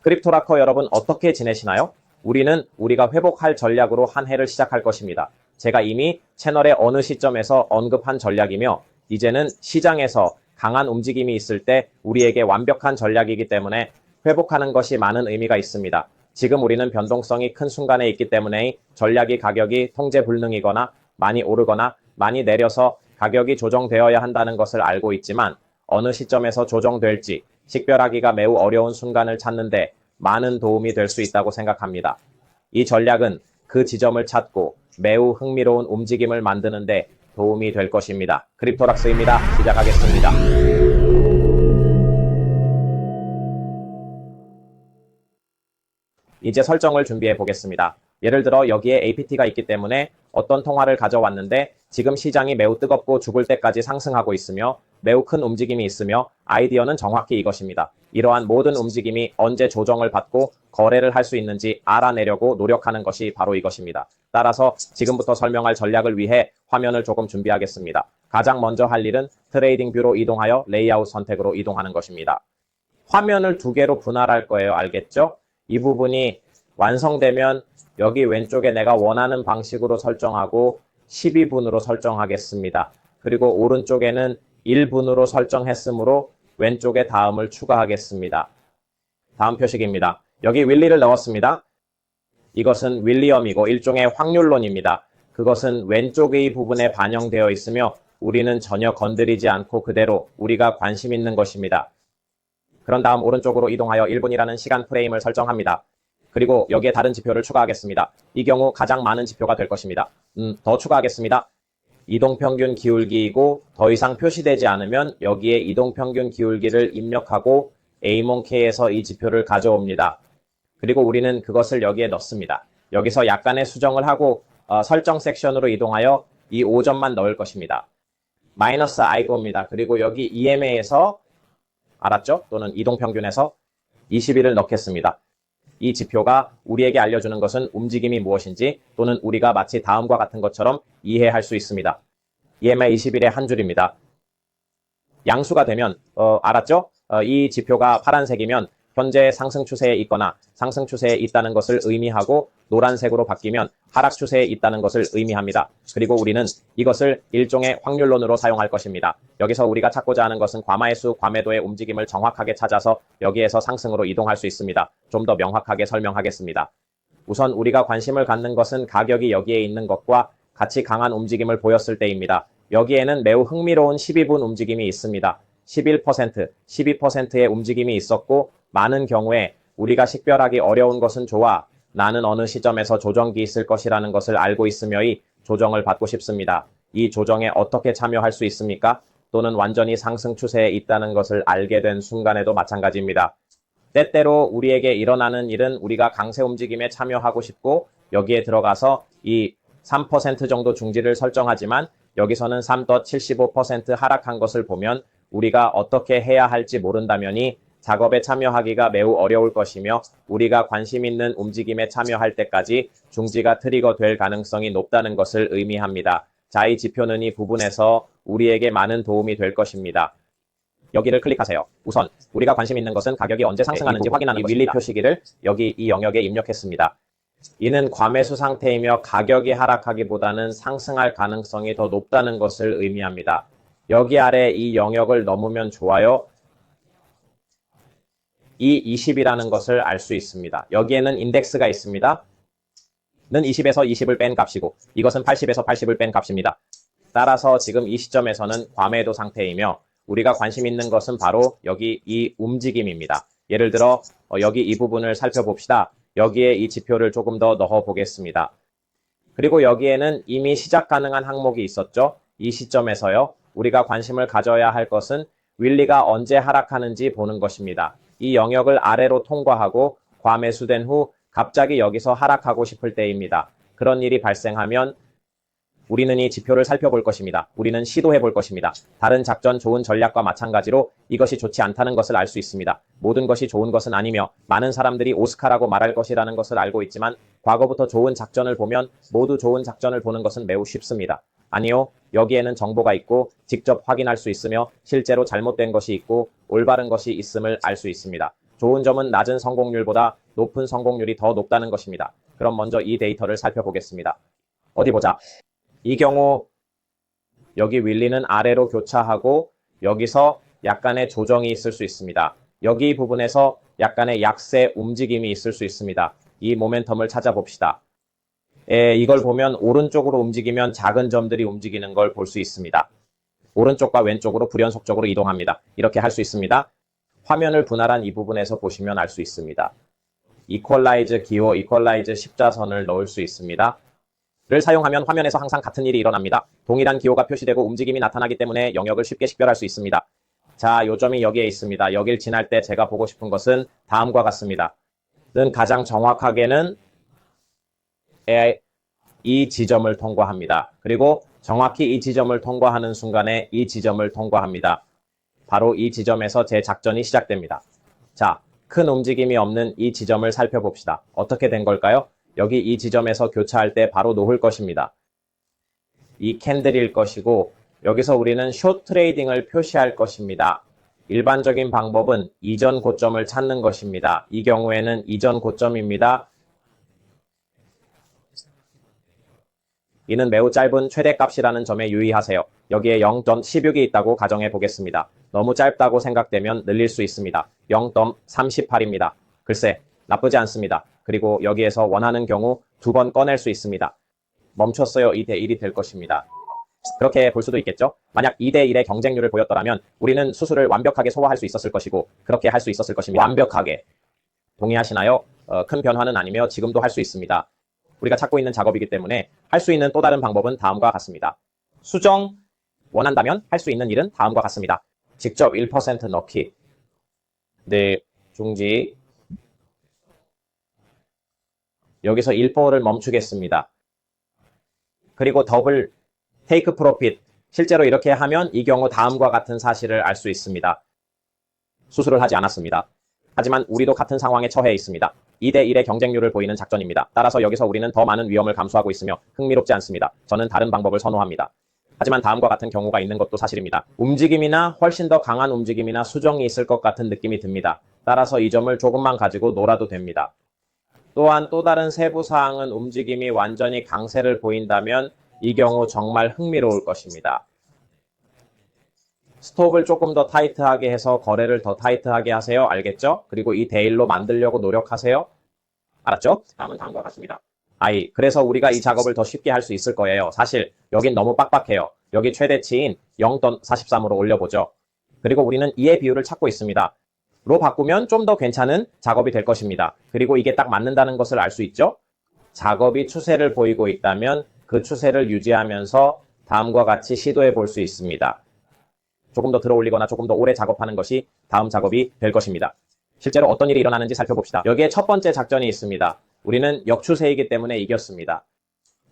크립토라커 여러분 어떻게 지내시나요? 우리는 우리가 회복할 전략으로 한 해를 시작할 것입니다. 제가 이미 채널의 어느 시점에서 언급한 전략이며 이제는 시장에서 강한 움직임이 있을 때 우리에게 완벽한 전략이기 때문에 회복하는 것이 많은 의미가 있습니다. 지금 우리는 변동성이 큰 순간에 있기 때문에 전략이 가격이 통제 불능이거나 많이 오르거나 많이 내려서 가격이 조정되어야 한다는 것을 알고 있지만 어느 시점에서 조정될지 식별하기가 매우 어려운 순간을 찾는데 많은 도움이 될 수 있다고 생각합니다. 이 전략은 그 지점을 찾고 매우 흥미로운 움직임을 만드는데 도움이 될 것입니다. 크립토락스입니다. 시작하겠습니다. 이제 설정을 준비해 보겠습니다. 예를 들어 여기에 APT가 있기 때문에 어떤 통화를 가져왔는데 지금 시장이 매우 뜨겁고 죽을 때까지 상승하고 있으며 매우 큰 움직임이 있으며 아이디어는 정확히 이것입니다. 이러한 모든 움직임이 언제 조정을 받고 거래를 할 수 있는지 알아내려고 노력하는 것이 바로 이것입니다. 따라서 지금부터 설명할 전략을 위해 화면을 조금 준비하겠습니다. 가장 먼저 할 일은 트레이딩 뷰로 이동하여 레이아웃 선택으로 이동하는 것입니다. 화면을 두 개로 분할할 거예요. 알겠죠? 이 부분이 완성되면 여기 왼쪽에 내가 원하는 방식으로 설정하고 12분으로 설정하겠습니다. 그리고 오른쪽에는 1분으로 설정했으므로 왼쪽에 다음을 추가하겠습니다. 다음 표식입니다. 여기 윌리를 넣었습니다. 이것은 윌리엄이고 일종의 확률론입니다. 그것은 왼쪽의 부분에 반영되어 있으며 우리는 전혀 건드리지 않고 그대로 우리가 관심 있는 것입니다. 그런 다음 오른쪽으로 이동하여 1분이라는 시간 프레임을 설정합니다. 그리고 여기에 다른 지표를 추가하겠습니다. 이 경우 가장 많은 지표가 될 것입니다. 더 추가하겠습니다. 이동평균 기울기이고 더 이상 표시되지 않으면 여기에 이동평균 기울기를 입력하고 A몬K에서 이 지표를 가져옵니다. 그리고 우리는 그것을 여기에 넣습니다. 여기서 약간의 수정을 하고 설정 섹션으로 이동하여 이 5점만 넣을 것입니다. 마이너스 I고입니다. 그리고 여기 EMA에서 알았죠? 또는 이동평균에서 21을 넣겠습니다. 이 지표가 우리에게 알려주는 것은 움직임이 무엇인지 또는 우리가 마치 다음과 같은 것처럼 이해할 수 있습니다. EMA 21의 한 줄입니다. 양수가 되면 알았죠? 이 지표가 파란색이면 현재 상승 추세에 있거나 상승 추세에 있다는 것을 의미하고 노란색으로 바뀌면 하락 추세에 있다는 것을 의미합니다. 그리고 우리는 이것을 일종의 확률론으로 사용할 것입니다. 여기서 우리가 찾고자 하는 것은 과마의 수, 과매도의 움직임을 정확하게 찾아서 여기에서 상승으로 이동할 수 있습니다. 좀 더 명확하게 설명하겠습니다. 우선 우리가 관심을 갖는 것은 가격이 여기에 있는 것과 같이 강한 움직임을 보였을 때입니다. 여기에는 매우 흥미로운 12분 움직임이 있습니다. 11%, 12%의 움직임이 있었고 많은 경우에 우리가 식별하기 어려운 것은 좋아 나는 어느 시점에서 조정기 있을 것이라는 것을 알고 있으며이 조정을 받고 싶습니다. 이 조정에 어떻게 참여할 수 있습니까? 또는 완전히 상승 추세에 있다는 것을 알게 된 순간에도 마찬가지입니다. 때때로 우리에게 일어나는 일은 우리가 강세 움직임에 참여하고 싶고 여기에 들어가서 이 3% 정도 중지를 설정하지만 여기서는 3.75% 하락한 것을 보면 우리가 어떻게 해야 할지 모른다면이 작업에 참여하기가 매우 어려울 것이며 우리가 관심 있는 움직임에 참여할 때까지 중지가 트리거 될 가능성이 높다는 것을 의미합니다. 자, 이 지표는 이 부분에서 우리에게 많은 도움이 될 것입니다. 여기를 클릭하세요. 우선 우리가 관심 있는 것은 가격이 언제 상승하는지 확인하는 것입니다. 윌리 표시기를 여기 이 영역에 입력했습니다. 이는 과매수 상태이며 가격이 하락하기보다는 상승할 가능성이 더 높다는 것을 의미합니다. 여기 아래 이 영역을 넘으면 좋아요. 이 20이라는 것을 알 수 있습니다. 여기에는 인덱스가 있습니다. 는 20에서 20을 뺀 값이고 이것은 80에서 80을 뺀 값입니다. 따라서 지금 이 시점에서는 과매도 상태이며 우리가 관심 있는 것은 바로 여기 이 움직임입니다. 예를 들어 여기 이 부분을 살펴봅시다. 여기에 이 지표를 조금 더 넣어 보겠습니다. 그리고 여기에는 이미 시작 가능한 항목이 있었죠. 이 시점에서요. 우리가 관심을 가져야 할 것은 윌리가 언제 하락하는지 보는 것입니다. 이 영역을 아래로 통과하고 과매수된 후 갑자기 여기서 하락하고 싶을 때입니다. 그런 일이 발생하면 우리는 이 지표를 살펴볼 것입니다. 우리는 시도해 볼 것입니다. 다른 작전, 좋은 전략과 마찬가지로 이것이 좋지 않다는 것을 알 수 있습니다. 모든 것이 좋은 것은 아니며 많은 사람들이 오스카라고 말할 것이라는 것을 알고 있지만 과거부터 좋은 작전을 보면 모두 좋은 작전을 보는 것은 매우 쉽습니다. 아니요. 여기에는 정보가 있고 직접 확인할 수 있으며 실제로 잘못된 것이 있고 올바른 것이 있음을 알 수 있습니다. 좋은 점은 낮은 성공률보다 높은 성공률이 더 높다는 것입니다. 그럼 먼저 이 데이터를 살펴보겠습니다. 어디 보자. 이 경우 여기 윌리는 아래로 교차하고 여기서 약간의 조정이 있을 수 있습니다. 여기 부분에서 약간의 약세 움직임이 있을 수 있습니다. 이 모멘텀을 찾아봅시다. 이걸 보면 오른쪽으로 움직이면 작은 점들이 움직이는 걸 볼 수 있습니다. 오른쪽과 왼쪽으로 불연속적으로 이동합니다. 이렇게 할 수 있습니다. 화면을 분할한 이 부분에서 보시면 알 수 있습니다. 이퀄라이즈 기호, 이퀄라이즈 십자선을 넣을 수 있습니다. 를 사용하면 화면에서 항상 같은 일이 일어납니다. 동일한 기호가 표시되고 움직임이 나타나기 때문에 영역을 쉽게 식별할 수 있습니다. 자, 요점이 여기에 있습니다. 여길 지날 때 제가 보고 싶은 것은 다음과 같습니다. 는 가장 정확하게는 이 지점을 통과합니다. 그리고 정확히 이 지점을 통과하는 순간에 이 지점을 통과합니다. 바로 이 지점에서 제 작전이 시작됩니다. 자, 큰 움직임이 없는 이 지점을 살펴봅시다. 어떻게 된 걸까요? 여기 이 지점에서 교차할 때 바로 놓을 것입니다. 이 캔들일 것이고 여기서 우리는 숏 트레이딩을 표시할 것입니다. 일반적인 방법은 이전 고점을 찾는 것입니다. 이 경우에는 이전 고점입니다. 이는 매우 짧은 최대값이라는 점에 유의하세요. 여기에 0.16이 있다고 가정해 보겠습니다. 너무 짧다고 생각되면 늘릴 수 있습니다. 0.38입니다. 글쎄, 나쁘지 않습니다. 그리고 여기에서 원하는 경우 2번 꺼낼 수 있습니다. 멈췄어요. 2대1이 될 것입니다. 그렇게 볼 수도 있겠죠. 만약 2대1의 경쟁률을 보였더라면 우리는 수수를 완벽하게 소화할 수 있었을 것이고 그렇게 할 수 있었을 것입니다. 완벽하게. 동의하시나요? 큰 변화는 아니며 지금도 할 수 있습니다. 우리가 찾고 있는 작업이기 때문에 할 수 있는 또 다른 방법은 다음과 같습니다. 수정 원한다면 할 수 있는 일은 다음과 같습니다. 직접 1% 넣기. 네, 중지. 여기서 1%를 멈추겠습니다. 그리고 더블 테이크 프로핏. 실제로 이렇게 하면 이 경우 다음과 같은 사실을 알 수 있습니다. 수술을 하지 않았습니다. 하지만 우리도 같은 상황에 처해 있습니다. 2대1의 경쟁률을 보이는 작전입니다. 따라서 여기서 우리는 더 많은 위험을 감수하고 있으며 흥미롭지 않습니다. 저는 다른 방법을 선호합니다. 하지만 다음과 같은 경우가 있는 것도 사실입니다. 움직임이나 훨씬 더 강한 움직임이나 수정이 있을 것 같은 느낌이 듭니다. 따라서 이 점을 조금만 가지고 놀아도 됩니다. 또한 또 다른 세부사항은 움직임이 완전히 강세를 보인다면 이 경우 정말 흥미로울 것입니다. 스톱을 조금 더 타이트하게 해서 거래를 더 타이트하게 하세요. 알겠죠? 그리고 이 데일로 만들려고 노력하세요. 알았죠? 다음은 다음과 같습니다. 그래서 우리가 이 작업을 더 쉽게 할 수 있을 거예요. 사실 여긴 너무 빡빡해요. 여기 최대치인 0.43으로 올려보죠. 그리고 우리는 2의 비율을 찾고 있습니다. 로 바꾸면 좀 더 괜찮은 작업이 될 것입니다. 그리고 이게 딱 맞는다는 것을 알 수 있죠? 작업이 추세를 보이고 있다면 그 추세를 유지하면서 다음과 같이 시도해 볼 수 있습니다. 조금 더 들어 올리거나 조금 더 오래 작업하는 것이 다음 작업이 될 것입니다. 실제로 어떤 일이 일어나는지 살펴봅시다. 여기에 첫 번째 작전이 있습니다. 우리는 역추세이기 때문에 이겼습니다.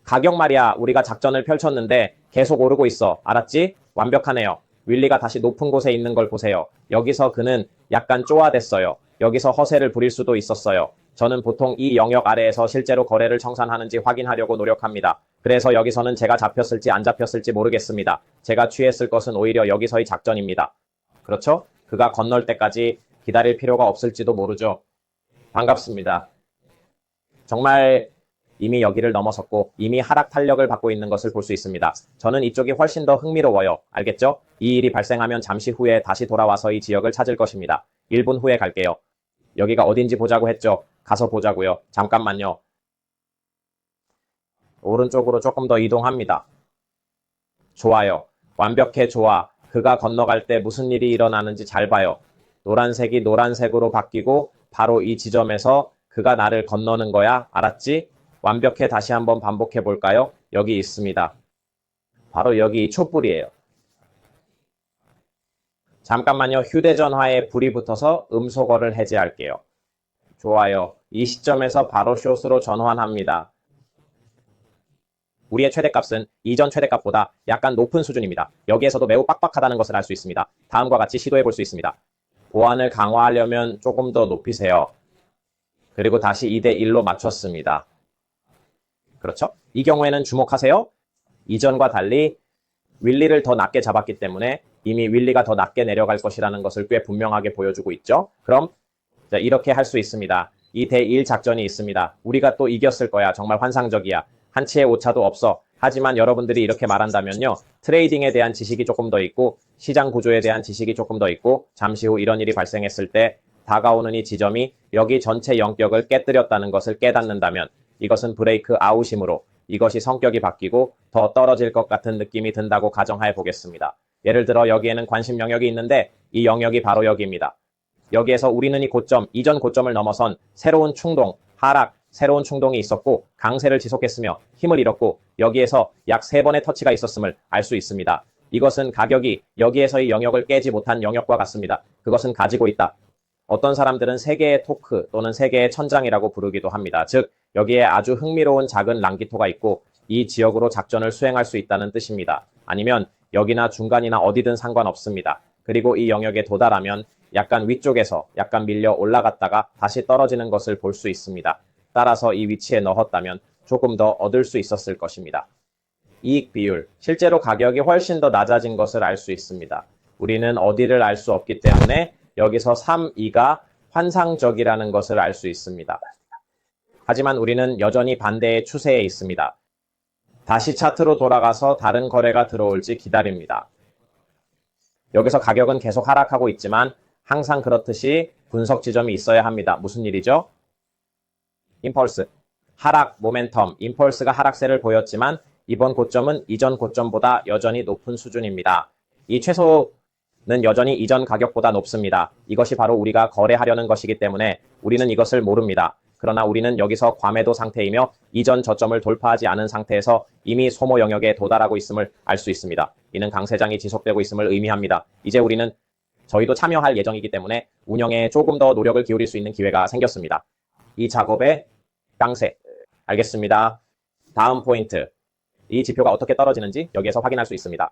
가격 말이야. 우리가 작전을 펼쳤는데 계속 오르고 있어. 알았지? 완벽하네요. 윌리가 다시 높은 곳에 있는 걸 보세요. 여기서 그는 약간 쪼아댔어요. 여기서 허세를 부릴 수도 있었어요. 저는 보통 이 영역 아래에서 실제로 거래를 청산하는지 확인하려고 노력합니다. 그래서 여기서는 제가 잡혔을지 안 잡혔을지 모르겠습니다. 제가 취했을 것은 오히려 여기서의 작전입니다. 그렇죠? 그가 건널 때까지 기다릴 필요가 없을지도 모르죠. 반갑습니다. 정말 이미 여기를 넘어섰고 이미 하락 탄력을 받고 있는 것을 볼 수 있습니다. 저는 이쪽이 훨씬 더 흥미로워요. 알겠죠? 이 일이 발생하면 잠시 후에 다시 돌아와서 이 지역을 찾을 것입니다. 1분 후에 갈게요. 여기가 어딘지 보자고 했죠? 가서 보자고요. 잠깐만요. 오른쪽으로 조금 더 이동합니다. 좋아요. 완벽해 좋아. 그가 건너갈 때 무슨 일이 일어나는지 잘 봐요. 노란색이 노란색으로 바뀌고 바로 이 지점에서 그가 나를 건너는 거야. 알았지? 완벽해 다시 한번 반복해 볼까요? 여기 있습니다. 바로 여기 촛불이에요. 잠깐만요. 휴대전화에 불이 붙어서 음소거를 해제할게요. 좋아요. 이 시점에서 바로 숏으로 전환합니다. 우리의 최대값은 이전 최대값보다 약간 높은 수준입니다. 여기에서도 매우 빡빡하다는 것을 알 수 있습니다. 다음과 같이 시도해 볼 수 있습니다. 보안을 강화하려면 조금 더 높이세요. 그리고 다시 2대1로 맞췄습니다. 그렇죠? 이 경우에는 주목하세요. 이전과 달리 윌리를 더 낮게 잡았기 때문에 이미 윌리가 더 낮게 내려갈 것이라는 것을 꽤 분명하게 보여주고 있죠. 그럼 자, 이렇게 할 수 있습니다. 이 대1 작전이 있습니다. 우리가 또 이겼을 거야. 정말 환상적이야. 한치의 오차도 없어. 하지만 여러분들이 이렇게 말한다면요. 트레이딩에 대한 지식이 조금 더 있고 시장 구조에 대한 지식이 조금 더 있고 잠시 후 이런 일이 발생했을 때 다가오는 이 지점이 여기 전체 영역을 깨뜨렸다는 것을 깨닫는다면 이것은 브레이크 아웃이므로 이것이 성격이 바뀌고 더 떨어질 것 같은 느낌이 든다고 가정해 보겠습니다. 예를 들어 여기에는 관심 영역이 있는데 이 영역이 바로 여기입니다. 여기에서 우리는 이 고점, 이전 고점을 넘어선 새로운 충동, 하락, 새로운 충동이 있었고 강세를 지속했으며 힘을 잃었고 여기에서 약 3번의 터치가 있었음을 알 수 있습니다. 이것은 가격이 여기에서의 영역을 깨지 못한 영역과 같습니다. 그것은 가지고 있다. 어떤 사람들은 세계의 토크 또는 세계의 천장이라고 부르기도 합니다. 즉 여기에 아주 흥미로운 작은 랑기토가 있고 이 지역으로 작전을 수행할 수 있다는 뜻입니다. 아니면 여기나 중간이나 어디든 상관없습니다. 그리고 이 영역에 도달하면 약간 위쪽에서 약간 밀려 올라갔다가 다시 떨어지는 것을 볼 수 있습니다. 따라서 이 위치에 넣었다면 조금 더 얻을 수 있었을 것입니다. 이익 비율, 실제로 가격이 훨씬 더 낮아진 것을 알 수 있습니다. 우리는 어디를 알 수 없기 때문에 여기서 3, 2가 환상적이라는 것을 알 수 있습니다. 하지만 우리는 여전히 반대의 추세에 있습니다. 다시 차트로 돌아가서 다른 거래가 들어올지 기다립니다. 여기서 가격은 계속 하락하고 있지만 항상 그렇듯이 분석 지점이 있어야 합니다. 무슨 일이죠? 임펄스, 하락, 모멘텀, 임펄스가 하락세를 보였지만 이번 고점은 이전 고점보다 여전히 높은 수준입니다. 이 최소는 여전히 이전 가격보다 높습니다. 이것이 바로 우리가 거래하려는 것이기 때문에 우리는 이것을 모릅니다. 그러나 우리는 여기서 과매도 상태이며 이전 저점을 돌파하지 않은 상태에서 이미 소모 영역에 도달하고 있음을 알 수 있습니다. 이는 강세장이 지속되고 있음을 의미합니다. 이제 우리는 저희도 참여할 예정이기 때문에 운영에 조금 더 노력을 기울일 수 있는 기회가 생겼습니다. 이 작업의 강세. 알겠습니다. 다음 포인트. 이 지표가 어떻게 떨어지는지 여기에서 확인할 수 있습니다.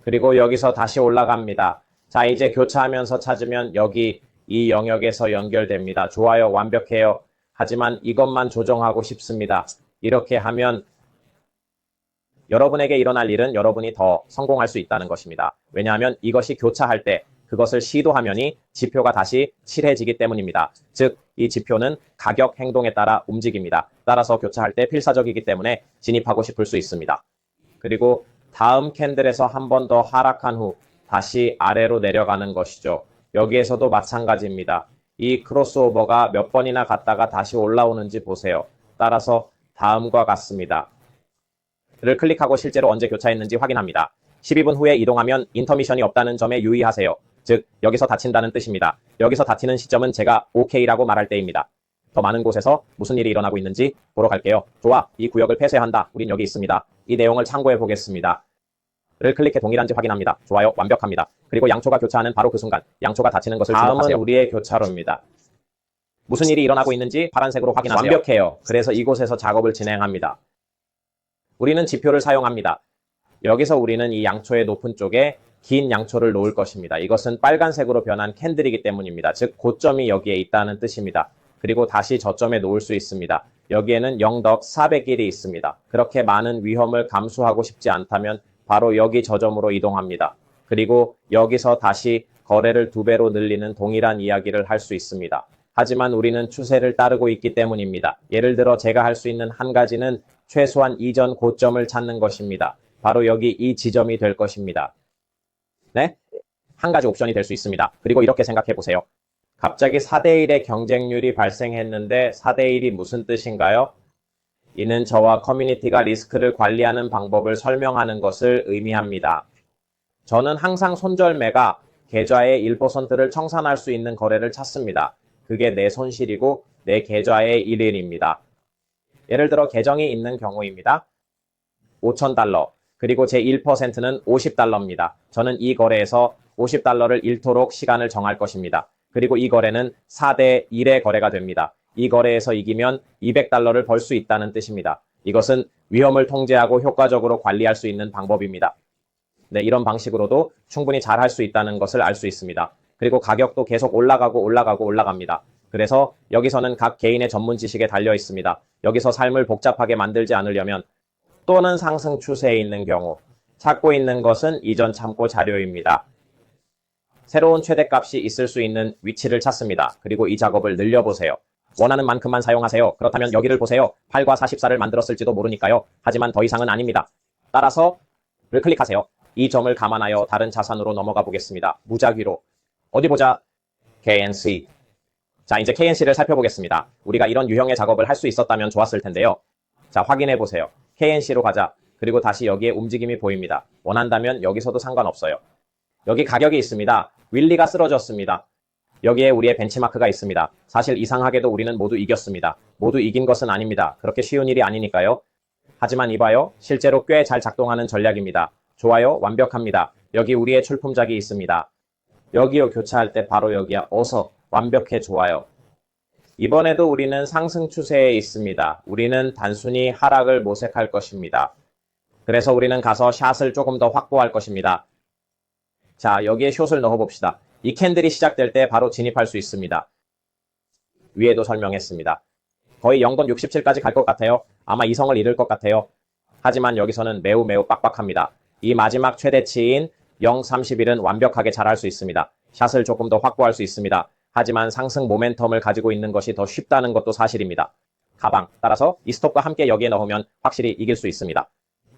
그리고 여기서 다시 올라갑니다. 자, 이제 교차하면서 찾으면 여기 이 영역에서 연결됩니다. 좋아요. 완벽해요. 하지만 이것만 조정하고 싶습니다. 이렇게 하면 여러분에게 일어날 일은 여러분이 더 성공할 수 있다는 것입니다. 왜냐하면 이것이 교차할 때 그것을 시도하면이 지표가 다시 칠해지기 때문입니다. 즉, 이 지표는 가격 행동에 따라 움직입니다. 따라서 교차할 때 필사적이기 때문에 진입하고 싶을 수 있습니다. 그리고 다음 캔들에서 한 번 더 하락한 후 다시 아래로 내려가는 것이죠. 여기에서도 마찬가지입니다. 이 크로스오버가 몇 번이나 갔다가 다시 올라오는지 보세요. 따라서 다음과 같습니다. 를 클릭하고 실제로 언제 교차했는지 확인합니다. 12분 후에 이동하면 인터미션이 없다는 점에 유의하세요. 즉, 여기서 닫힌다는 뜻입니다. 여기서 닫히는 시점은 제가 OK라고 말할 때입니다. 더 많은 곳에서 무슨 일이 일어나고 있는지 보러 갈게요. 좋아, 이 구역을 폐쇄해야 한다. 우린 여기 있습니다. 이 내용을 참고해 보겠습니다. 를 클릭해 동일한지 확인합니다. 좋아요, 완벽합니다. 그리고 양초가 교차하는 바로 그 순간 양초가 닫히는 것을 주목하세요. 다음은 우리의 교차로입니다. 무슨 일이 일어나고 있는지 파란색으로 확인하세요. 완벽해요. 그래서 이곳에서 작업을 진행합니다. 우리는 지표를 사용합니다. 여기서 우리는 이 양초의 높은 쪽에 긴 양초를 놓을 것입니다. 이것은 빨간색으로 변한 캔들이기 때문입니다. 즉 고점이 여기에 있다는 뜻입니다. 그리고 다시 저점에 놓을 수 있습니다. 여기에는 영덕 400일이 있습니다. 그렇게 많은 위험을 감수하고 싶지 않다면 바로 여기 저점으로 이동합니다. 그리고 여기서 다시 거래를 2배로 늘리는 동일한 이야기를 할 수 있습니다. 하지만 우리는 추세를 따르고 있기 때문입니다. 예를 들어 제가 할 수 있는 한 가지는 최소한 이전 고점을 찾는 것입니다. 바로 여기 이 지점이 될 것입니다. 네? 한 가지 옵션이 될 수 있습니다. 그리고 이렇게 생각해 보세요. 갑자기 4대1의 경쟁률이 발생했는데 4대1이 무슨 뜻인가요? 이는 저와 커뮤니티가 리스크를 관리하는 방법을 설명하는 것을 의미합니다. 저는 항상 손절매가 계좌의 1%를 청산할 수 있는 거래를 찾습니다. 그게 내 손실이고 내 계좌의 일일입니다. 예를 들어 계정이 있는 경우입니다. 5,000달러. 그리고 제 1%는 50달러입니다. 저는 이 거래에서 50달러를 잃도록 시간을 정할 것입니다. 그리고 이 거래는 4대1의 거래가 됩니다. 이 거래에서 이기면 200달러를 벌 수 있다는 뜻입니다. 이것은 위험을 통제하고 효과적으로 관리할 수 있는 방법입니다. 네, 이런 방식으로도 충분히 잘 할 수 있다는 것을 알 수 있습니다. 그리고 가격도 계속 올라갑니다. 그래서 여기서는 각 개인의 전문 지식에 달려 있습니다. 여기서 삶을 복잡하게 만들지 않으려면 또는 상승 추세에 있는 경우 찾고 있는 것은 이전 참고 자료입니다. 새로운 최대값이 있을 수 있는 위치를 찾습니다. 그리고 이 작업을 늘려보세요. 원하는 만큼만 사용하세요. 그렇다면 여기를 보세요. 8과 44를 만들었을지도 모르니까요. 하지만 더 이상은 아닙니다. 따라서 를 클릭하세요. 이 점을 감안하여 다른 자산으로 넘어가 보겠습니다. 무작위로. 어디 보자. KNC. 자, 이제 KNC를 살펴보겠습니다. 우리가 이런 유형의 작업을 할 수 있었다면 좋았을 텐데요. 자, 확인해 보세요. KNC로 가자. 그리고 다시 여기에 움직임이 보입니다. 원한다면 여기서도 상관없어요. 여기 가격이 있습니다. 윌리가 쓰러졌습니다. 여기에 우리의 벤치마크가 있습니다. 사실 이상하게도 우리는 모두 이겼습니다. 모두 이긴 것은 아닙니다. 그렇게 쉬운 일이 아니니까요. 하지만 이봐요. 실제로 꽤 잘 작동하는 전략입니다. 좋아요. 완벽합니다. 여기 우리의 출품작이 있습니다. 여기요. 교차할 때 바로 여기야. 어서. 완벽해. 좋아요. 이번에도 우리는 상승 추세에 있습니다. 우리는 단순히 하락을 모색할 것입니다. 그래서 우리는 가서 샷을 조금 더 확보할 것입니다. 자, 여기에 숏을 넣어봅시다. 이 캔들이 시작될 때 바로 진입할 수 있습니다. 위에도 설명했습니다. 거의 0.67까지 갈 것 같아요. 아마 이성을 잃을 것 같아요. 하지만 여기서는 매우 빡빡합니다. 이 마지막 최대치인 0.31은 완벽하게 잘할 수 있습니다. 샷을 조금 더 확보할 수 있습니다. 하지만 상승 모멘텀을 가지고 있는 것이 더 쉽다는 것도 사실입니다. 가방. 따라서 이 스톱과 함께 여기에 넣으면 확실히 이길 수 있습니다.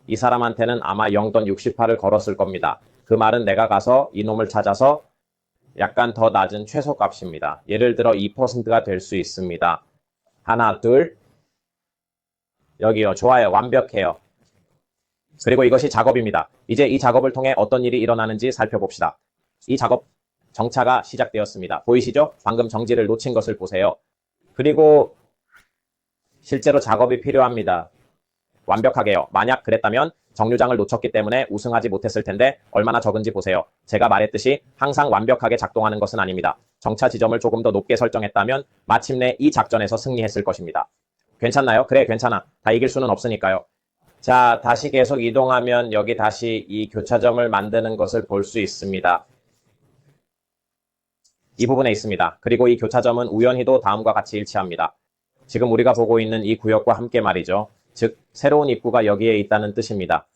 이 사람한테는 아마 0.68을 걸었을 겁니다. 그 말은 내가 가서 이놈을 찾아서 약간 더 낮은 최소값입니다. 예를 들어 2%가 될 수 있습니다. 하나, 둘. 여기요. 좋아요. 완벽해요. 그리고 이것이 작업입니다. 이제 이 작업을 통해 어떤 일이 일어나는지 살펴봅시다. 이 작업 정차가 시작되었습니다. 보이시죠? 방금 정지를 놓친 것을 보세요. 그리고 실제로 작업이 필요합니다. 완벽하게요. 만약 그랬다면 정류장을 놓쳤기 때문에 우승하지 못했을 텐데 얼마나 적은지 보세요. 제가 말했듯이 항상 완벽하게 작동하는 것은 아닙니다. 정차 지점을 조금 더 높게 설정했다면 마침내 이 작전에서 승리했을 것입니다. 괜찮나요? 그래, 괜찮아. 다 이길 수는 없으니까요. 자, 다시 계속 이동하면 여기 다시 이 교차점을 만드는 것을 볼 수 있습니다. 이 부분에 있습니다. 그리고 이 교차점은 우연히도 다음과 같이 일치합니다. 지금 우리가 보고 있는 이 구역과 함께 말이죠. 즉, 새로운 입구가 여기에 있다는 뜻입니다.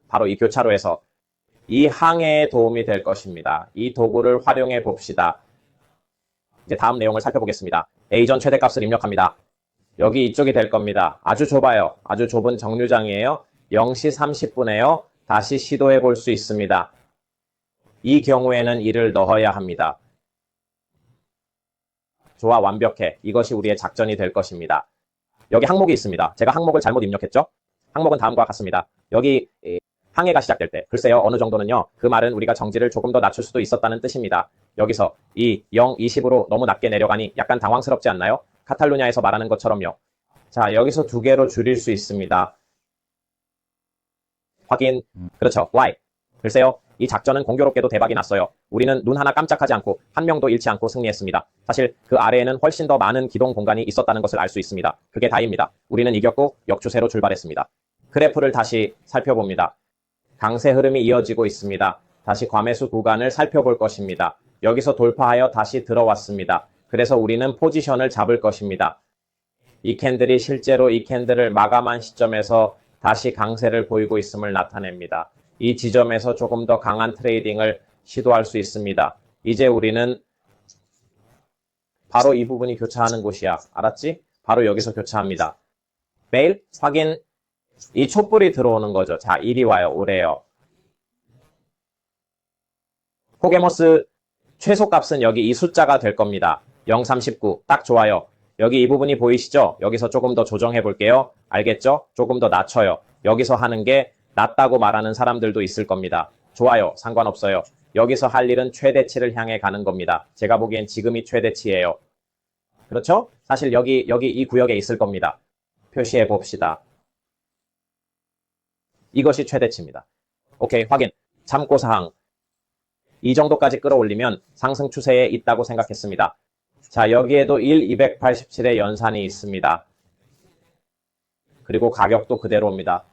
바로 이 교차로에서 이 항해에 도움이 될 것입니다. 이 도구를 활용해 봅시다. 이제 다음 내용을 살펴보겠습니다. A전 최대값을 입력합니다. 여기 이쪽이 될 겁니다. 아주 좁아요. 아주 좁은 정류장이에요. 0시 30분에요. 다시 시도해 볼 수 있습니다. 이 경우에는 이를 넣어야 합니다. 좋아, 완벽해. 이것이 우리의 작전이 될 것입니다. 여기 항목이 있습니다. 제가 항목을 잘못 입력했죠? 항목은 다음과 같습니다. 여기 항해가 시작될 때, 글쎄요, 어느 정도는요. 그 말은 우리가 정지를 조금 더 낮출 수도 있었다는 뜻입니다. 여기서 이 0, 20으로 너무 낮게 내려가니 약간 당황스럽지 않나요? 카탈루냐에서 말하는 것처럼요. 자, 여기서 두 개로 줄일 수 있습니다. 확인. 그렇죠. Y. 글쎄요. 이 작전은 공교롭게도 대박이 났어요. 우리는 눈 하나 깜짝하지 않고 한 명도 잃지 않고 승리했습니다. 사실 그 아래에는 훨씬 더 많은 기동 공간이 있었다는 것을 알 수 있습니다. 그게 다입니다. 우리는 이겼고 역추세로 출발했습니다. 그래프를 다시 살펴봅니다. 강세 흐름이 이어지고 있습니다. 다시 과매수 구간을 살펴볼 것입니다. 여기서 돌파하여 다시 들어왔습니다. 그래서 우리는 포지션을 잡을 것입니다. 이 캔들이 실제로 이 캔들을 마감한 시점에서 다시 강세를 보이고 있음을 나타냅니다. 이 지점에서 조금 더 강한 트레이딩을 시도할 수 있습니다. 이제 우리는 바로 이 부분이 교차하는 곳이야. 알았지? 바로 여기서 교차합니다. 매일 확인. 이 촛불이 들어오는 거죠. 자, 이리 와요. 오래요. 포게모스 최소값은 여기 이 숫자가 될 겁니다. 0.39. 딱 좋아요. 여기 이 부분이 보이시죠? 여기서 조금 더 조정해 볼게요. 알겠죠? 조금 더 낮춰요. 여기서 하는 게 낮다고 말하는 사람들도 있을 겁니다. 좋아요. 상관없어요. 여기서 할 일은 최대치를 향해 가는 겁니다. 제가 보기엔 지금이 최대치예요. 그렇죠? 사실 여기 이 구역에 있을 겁니다. 표시해 봅시다. 이것이 최대치입니다. 오케이, 확인. 참고사항. 이 정도까지 끌어올리면 상승 추세에 있다고 생각했습니다. 자, 여기에도 1,287의 연산이 있습니다. 그리고 가격도 그대로입니다.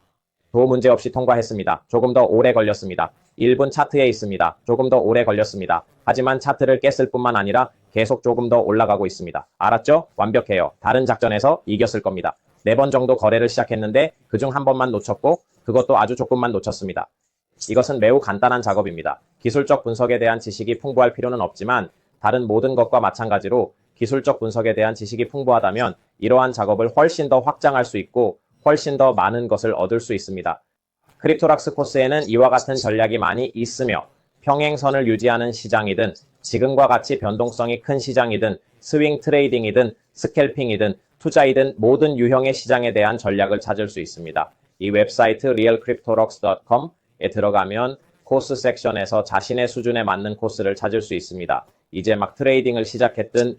도 문제없이 통과했습니다. 조금 더 오래 걸렸습니다. 1분 차트에 있습니다. 조금 더 오래 걸렸습니다. 하지만 차트를 깼을 뿐만 아니라 계속 조금 더 올라가고 있습니다. 알았죠? 완벽해요. 다른 작전에서 이겼을 겁니다. 4번 정도 거래를 시작했는데 그중 한 번만 놓쳤고 그것도 아주 조금만 놓쳤습니다. 이것은 매우 간단한 작업입니다. 기술적 분석에 대한 지식이 풍부할 필요는 없지만 다른 모든 것과 마찬가지로 기술적 분석에 대한 지식이 풍부하다면 이러한 작업을 훨씬 더 확장할 수 있고 훨씬 더 많은 것을 얻을 수 있습니다. 크립토락스 코스에는 이와 같은 전략이 많이 있으며 평행선을 유지하는 시장이든 지금과 같이 변동성이 큰 시장이든 스윙 트레이딩이든 스캘핑이든 투자이든 모든 유형의 시장에 대한 전략을 찾을 수 있습니다. 이 웹사이트 realcryptorocks.com에 들어가면 코스 섹션에서 자신의 수준에 맞는 코스를 찾을 수 있습니다. 이제 막 트레이딩을 시작했든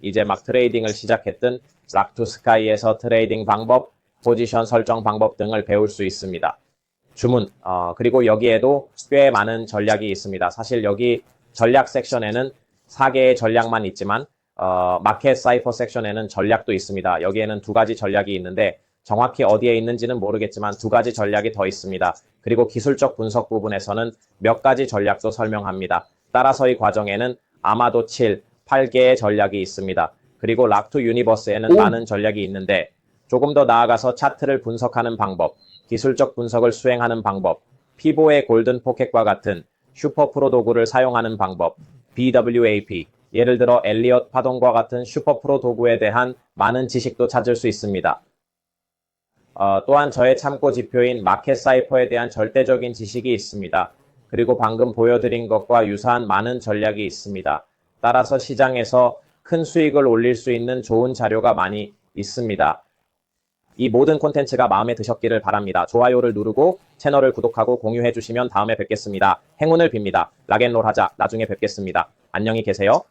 락투스카이에서 트레이딩 방법, 포지션 설정 방법 등을 배울 수 있습니다. 주문, 그리고 여기에도 꽤 많은 전략이 있습니다. 사실 여기 전략 섹션에는 4개의 전략만 있지만 마켓 사이퍼 섹션에는 전략도 있습니다. 여기에는 2가지 전략이 있는데 정확히 어디에 있는지는 모르겠지만 2가지 전략이 더 있습니다. 그리고 기술적 분석 부분에서는 몇 가지 전략도 설명합니다. 따라서 이 과정에는 아마도 7, 8개의 전략이 있습니다. 그리고 락투 유니버스에는 많은 전략이 있는데 조금 더 나아가서 차트를 분석하는 방법, 기술적 분석을 수행하는 방법, 피보의 골든 포켓과 같은 슈퍼 프로 도구를 사용하는 방법, BWAP, 예를 들어 엘리엇 파동과 같은 슈퍼 프로 도구에 대한 많은 지식도 찾을 수 있습니다. 또한 저의 참고 지표인 마켓 사이퍼에 대한 절대적인 지식이 있습니다. 그리고 방금 보여드린 것과 유사한 많은 전략이 있습니다. 따라서 시장에서 큰 수익을 올릴 수 있는 좋은 자료가 많이 있습니다. 이 모든 콘텐츠가 마음에 드셨기를 바랍니다. 좋아요를 누르고 채널을 구독하고 공유해 주시면 다음에 뵙겠습니다. 행운을 빕니다. 락앤롤 하자. 나중에 뵙겠습니다. 안녕히 계세요.